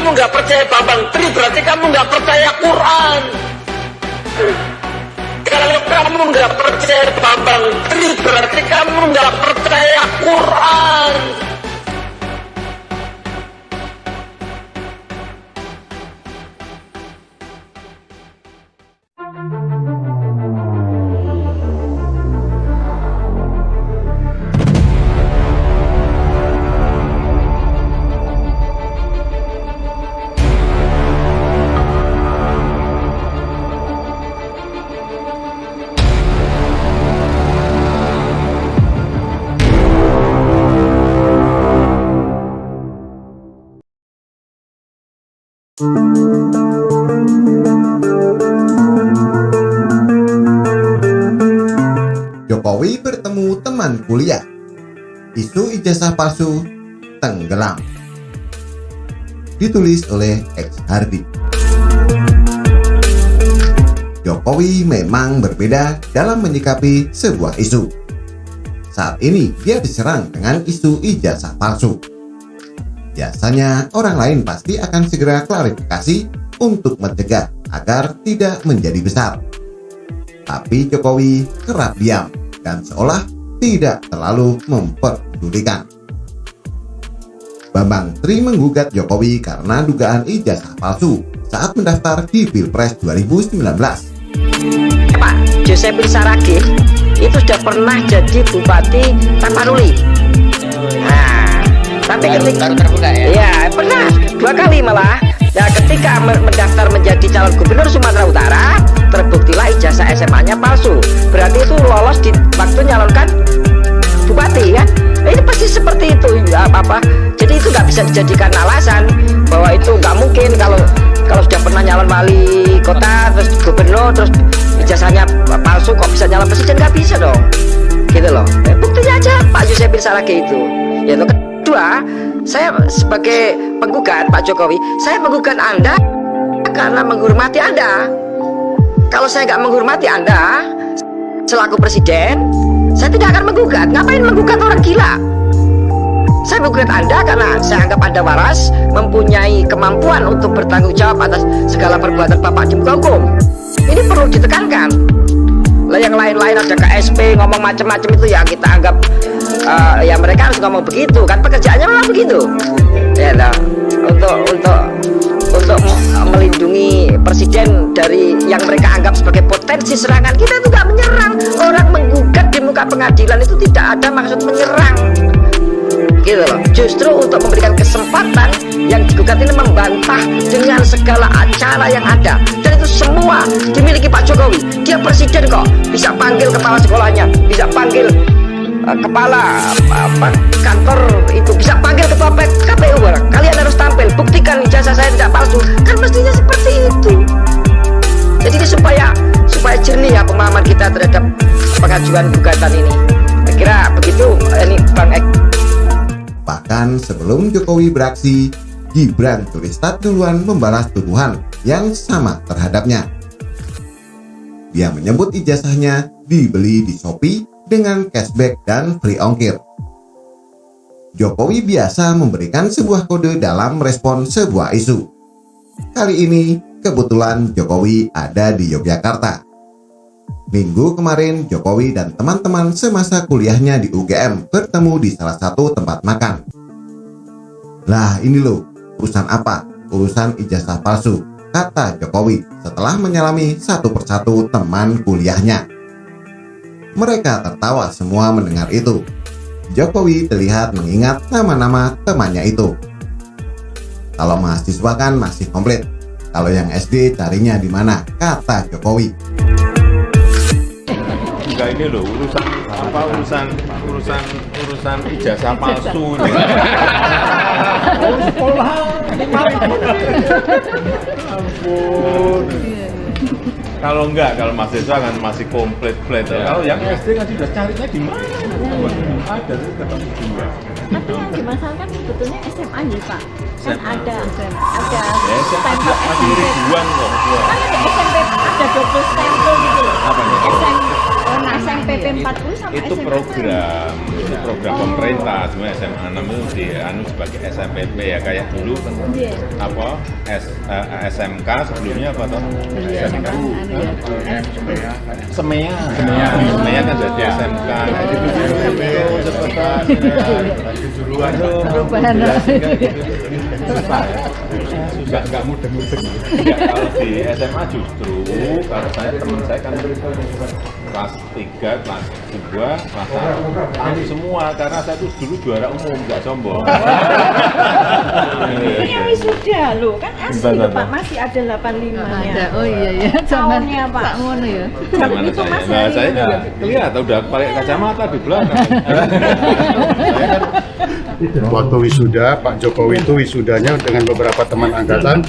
kamu nggak percaya Bambang Tri, berarti kamu nggak percaya Quran. Kalau kamu nggak percaya Bambang Tri, berarti kamu nggak percaya Quran. Jokowi bertemu teman kuliah. Isu ijazah palsu tenggelam. Ditulis oleh X Hardy. Jokowi memang berbeda dalam menyikapi sebuah isu. Saat ini dia diserang dengan isu ijazah palsu. Biasanya orang lain pasti akan segera klarifikasi untuk mencegah agar tidak menjadi besar. Tapi Jokowi kerap diam dan seolah tidak terlalu memperdulikan. Bambang Tri menggugat Jokowi karena dugaan ijazah palsu saat mendaftar di Pilpres 2019. Pak Giuseppe Saragih itu sudah pernah jadi Bupati Tapanuli. Nah, tapi ketika baru terbuka ya? Iya, pernah 2 kali malah. Ya, ketika mendaftar menjadi calon gubernur Sumatera Utara, terbuktilah ijazah SMA-nya palsu. Berarti itu lolos di waktu nyalonkan bupati ya. Ini pasti seperti itu, nggak apa-apa. Jadi itu nggak bisa dijadikan alasan bahwa itu nggak mungkin kalau sudah pernah nyalon wali kota, terus gubernur, terus ijazahnya palsu kok bisa nyalon presiden, nggak bisa dong. Gitu loh. Buktinya aja Pak Giuseppe Saragih itu. Yaitu kedua, saya sebagai penggugat Pak Jokowi, saya menggugat Anda karena menghormati Anda. Kalau saya nggak menghormati Anda selaku presiden, saya tidak akan menggugat. Ngapain menggugat orang gila? Saya menggugat Anda karena saya anggap Anda waras, mempunyai kemampuan untuk bertanggung jawab atas segala perbuatan Bapak di muka hukum. Ini perlu ditekankan. Lah yang lain-lain ada KSP ngomong macam-macam itu ya kita anggap ya mereka harus ngomong begitu kan, pekerjaannya memang begitu. Ya nah, untuk melindungi presiden dari yang mereka anggap sebagai potensi serangan, kita itu nggak menyerang. Orang menggugat di muka pengadilan itu tidak ada maksud menyerang, gitu loh. Justru untuk memberikan kesempatan yang digugat ini membantah dengan segala acara yang ada, dan itu semua dimiliki Pak Jokowi. Dia presiden kok, bisa panggil kepala sekolahnya, bisa panggil kepala kantor itu, bisa panggil ketua KPU. Kalian harus tampil, buktikan ijazah saya tidak palsu. Kan mestinya seperti itu. Jadi ini supaya jernih ya pemahaman kita terhadap pengajuan gugatan ini. Saya kira begitu ini Bang Ek. Bahkan sebelum Jokowi beraksi, Gibran Tulistat duluan membalas tuduhan yang sama terhadapnya. Dia menyebut ijazahnya dibeli di Shopee dengan cashback dan free ongkir. Jokowi biasa memberikan sebuah kode dalam merespon sebuah isu. Kali ini kebetulan Jokowi ada di Yogyakarta. Minggu kemarin Jokowi dan teman-teman semasa kuliahnya di UGM bertemu di salah satu tempat makan. Lah ini loh, urusan apa? Urusan ijazah palsu, kata Jokowi setelah menyalami satu persatu teman kuliahnya. Mereka tertawa semua mendengar itu. Jokowi terlihat mengingat nama-nama temannya itu. Kalau mahasiswa kan masih komplit. Kalau yang SD carinya di mana? Kata Jokowi. Enggak, ini loh urusan ijazah palsu ini. Sekolah. Ampun. Kalau mahasiswa kan masih komplit ya. Kalau yang SD kan sudah carinya di mana? Ada tuh ketemu juga. Tapi yang dimasalahkan sebetulnya SMA ya Pak. Kan ada Ya, stempel masih SMP. ribuan kok. Kan ada SMP, ada double stempel gitu loh. Apa nih? SMA SMPP 40 sama itu SMPP. program pemerintah. Sebenarnya SMA 6 itu dianu sebagai SMPP ya, kayak dulu Iya. apa SMK sebelumnya apa toh? SMK. Semea kan jadi SMK. Nah, itu Perubahan. susah nggak mudeng-mudeng. Ya, kalau di SMA justru kalau teman saya kan kelas 3, kelas 2, kelas 1 tahu semua karena saya tuh dulu juara umum, nggak sombong. Ini yang wisuda loh, kan asli Bentar, loh, bentar. Pak, masih ada 85-nya. Ada. Oh iya ya. Zaman Tahunnya, Pak. Pak ngono ya. Gimana Itu saya? Mas Nah, Heri saya itu. nggak kelihatan udah pakai kacamata di belakang. Saya kan Waktu wisuda, Pak Jokowi itu wisudanya dengan beberapa teman angkatan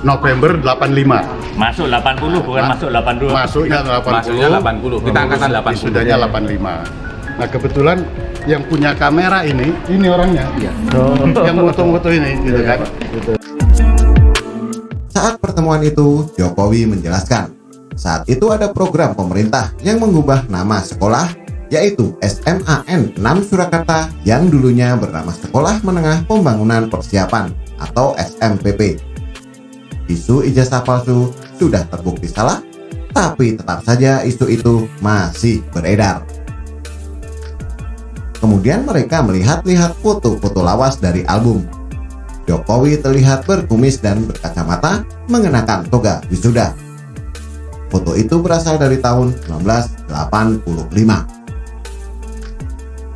November 85. Masuk 80 bukan masuk 82. Masuknya 80. Masuknya 80. Kita angkatan 80. Wisudanya 85. Nah, kebetulan yang punya kamera ini orangnya. Yang foto-foto ini gitu kan. Saat pertemuan itu, Jokowi menjelaskan, saat itu ada program pemerintah yang mengubah nama sekolah, yaitu SMAN 6 Surakarta yang dulunya bernama Sekolah Menengah Pembangunan Persiapan atau SMPP. Isu ijazah palsu sudah terbukti salah, tapi tetap saja isu itu masih beredar. Kemudian mereka melihat-lihat foto-foto lawas dari album. Jokowi terlihat berkumis dan berkacamata mengenakan toga wisuda. Foto itu berasal dari tahun 1985.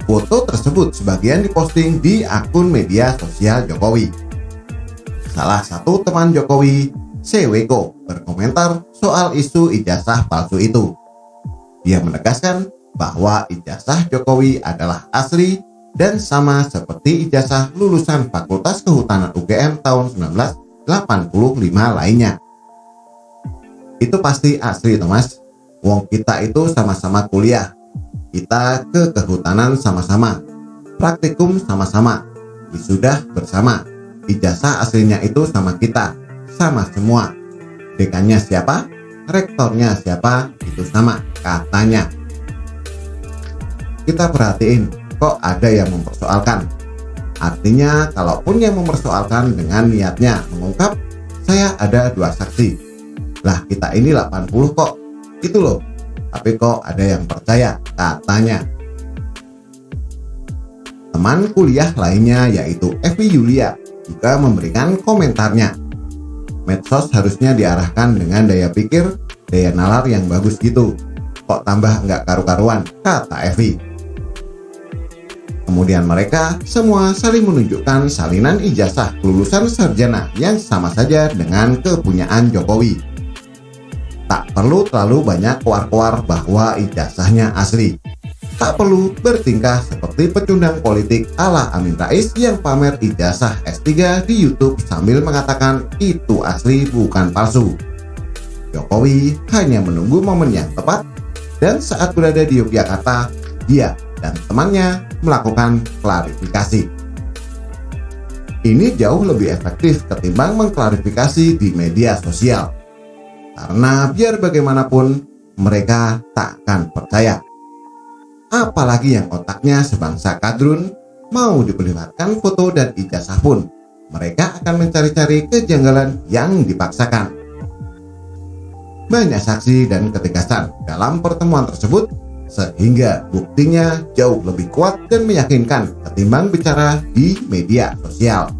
Foto tersebut sebagian diposting di akun media sosial Jokowi. Salah satu teman Jokowi, Seweko, berkomentar soal isu ijazah palsu itu. Dia menegaskan bahwa ijazah Jokowi adalah asli dan sama seperti ijazah lulusan Fakultas Kehutanan UGM tahun 1985 lainnya. Itu pasti asli, Thomas. Wong kita itu sama-sama kuliah. Kita ke kehutanan sama-sama, praktikum sama-sama, wisuda bersama. Ijazah aslinya itu sama kita, sama semua. Dekannya siapa, rektornya siapa, itu sama, katanya. Kita perhatiin, kok ada yang mempersoalkan. Artinya, kalaupun yang mempersoalkan dengan niatnya mengungkap, saya ada 2 saksi. Lah, kita ini 80 kok, itu loh. Tapi kok ada yang percaya, katanya. Teman kuliah lainnya yaitu Evi Yulia juga memberikan komentarnya. Medsos harusnya diarahkan dengan daya pikir, daya nalar yang bagus gitu. Kok tambah nggak karu-karuan, kata Evi. Kemudian mereka semua saling menunjukkan salinan ijazah lulusan sarjana yang sama saja dengan kepunyaan Jokowi. Tak perlu terlalu banyak koar-koar bahwa ijazahnya asli. Tak perlu bertingkah seperti pecundang politik ala Amin Rais yang pamer ijazah S3 di YouTube sambil mengatakan itu asli bukan palsu. Jokowi hanya menunggu momen yang tepat dan saat berada di Yogyakarta, dia dan temannya melakukan klarifikasi. Ini jauh lebih efektif ketimbang mengklarifikasi di media sosial. Karena biar bagaimanapun mereka takkan percaya. Apalagi yang otaknya sebangsa kadrun, mau diperlihatkan foto dan ijazah pun, mereka akan mencari-cari kejanggalan yang dipaksakan. Banyak saksi dan ketegasan dalam pertemuan tersebut, sehingga buktinya jauh lebih kuat dan meyakinkan ketimbang bicara di media sosial.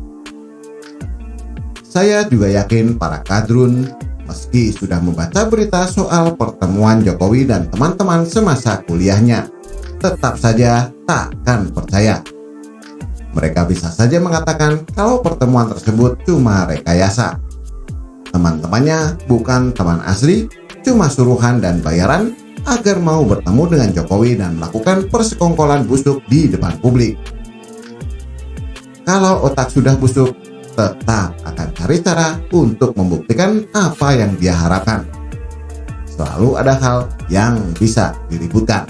Saya juga yakin para kadrun, meski sudah membaca berita soal pertemuan Jokowi dan teman-teman semasa kuliahnya, tetap saja takkan percaya. Mereka bisa saja mengatakan kalau pertemuan tersebut cuma rekayasa. Teman-temannya bukan teman asli, cuma suruhan dan bayaran agar mau bertemu dengan Jokowi dan melakukan persekongkolan busuk di depan publik. Kalau otak sudah busuk, tetap akan cari cara untuk membuktikan apa yang dia harapkan. Selalu ada hal yang bisa diributkan.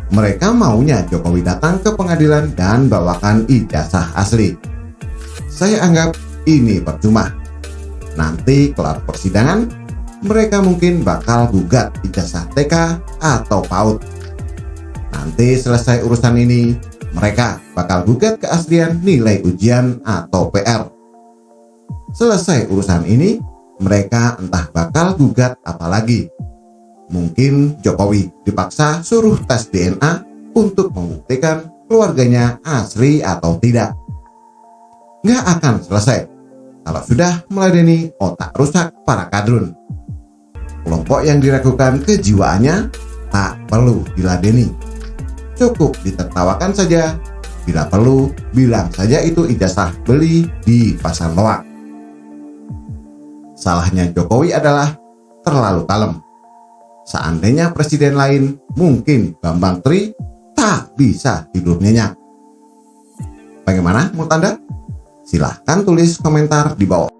Mereka maunya Jokowi datang ke pengadilan dan bawakan ijazah asli. Saya anggap ini percuma. Nanti kelar persidangan, mereka mungkin bakal gugat ijazah TK atau PAUD. Nanti selesai urusan ini, mereka bakal gugat keaslian nilai ujian atau PR. Selesai urusan ini, mereka entah bakal gugat apa lagi. Mungkin Jokowi dipaksa suruh tes DNA untuk membuktikan keluarganya asli atau tidak. Nggak akan selesai kalau sudah meladeni otak rusak para kadrun. Kelompok yang diragukan kejiwaannya tak perlu diladeni. Cukup ditertawakan saja. Bila perlu, bilang saja itu ijazah beli di pasar loak. Salahnya Jokowi adalah terlalu kalem. Seandainya presiden lain, mungkin Bambang Tri tak bisa tidur nyenyak. Bagaimana menurut Anda? Silahkan tulis komentar di bawah.